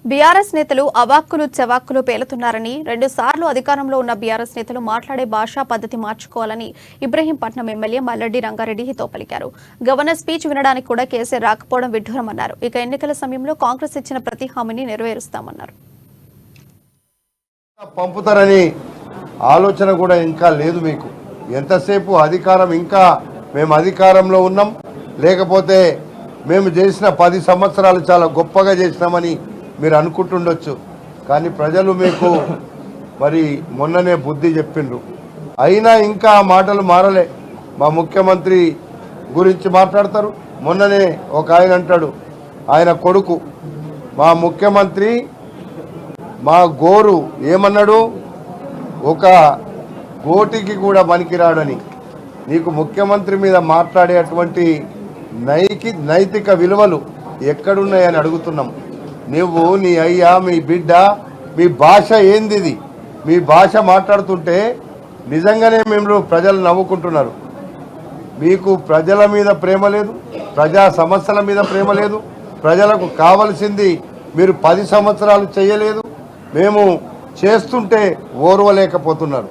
BRS నేతలు అవాక్కులు చెవాక్కులు పేలుతున్నారని, 2 సార్లు అధికారంలో ఉన్న బీఆర్ఎస్ నేతలు మాట్లాడే భాషా పద్ధతి మార్చుకోవాలని ఇబ్రహీంపట్నం ఎమ్మెల్యే మల్లెడ్డి రంగారెడ్డి హితో పలికారు. గవర్నర్ స్పీచ్ వినడానికి కూడా కేసీఆర్ రాకపోవడం విడ్డూరమన్నారు. ఇక ఎన్నికల సమయంలో కాంగ్రెస్ ఇచ్చిన ప్రతి హామీని నెరవేరుస్తామన్నారు. పంపుతారని ఆలోచన కూడా ఇంకా లేదు మీకు. ఎంతసేపు అధికారం, ఇంకా మేము అధికారంలో ఉన్నాం, లేకపోతే మేము చేసిన 10 సంవత్సరాలు చాలా గొప్పగా చేసినామని మీరు అనుకుంటుండొచ్చు. కానీ ప్రజలు మీకు మరి మొన్ననే బుద్ధి చెప్పిండ్రు. అయినా ఇంకా మాటలు మారలే. మా ముఖ్యమంత్రి గురించి మాట్లాడతారు. మొన్ననే ఒక ఆయన అంటాడు, ఆయన కొడుకు మా ముఖ్యమంత్రి మా గోరు ఏమన్నాడు, ఒక గోటికి కూడా పనికిరాడని. నీకు ముఖ్యమంత్రి మీద మాట్లాడేటువంటి నైతిక విలువలు ఎక్కడున్నాయని అడుగుతున్నాం. నువ్వు, నీ అయ్యా, మీ బిడ్డ, మీ భాష ఏంది? మీ భాష మాట్లాడుతుంటే నిజంగానే మేము ప్రజలు నవ్వుకుంటున్నారు. మీకు ప్రజల మీద ప్రేమ లేదు, ప్రజా సమస్యల మీద ప్రేమ లేదు. ప్రజలకు కావలసింది మీరు 10 సంవత్సరాలు చేయలేదు, మేము చేస్తుంటే ఓర్వలేకపోతున్నారు.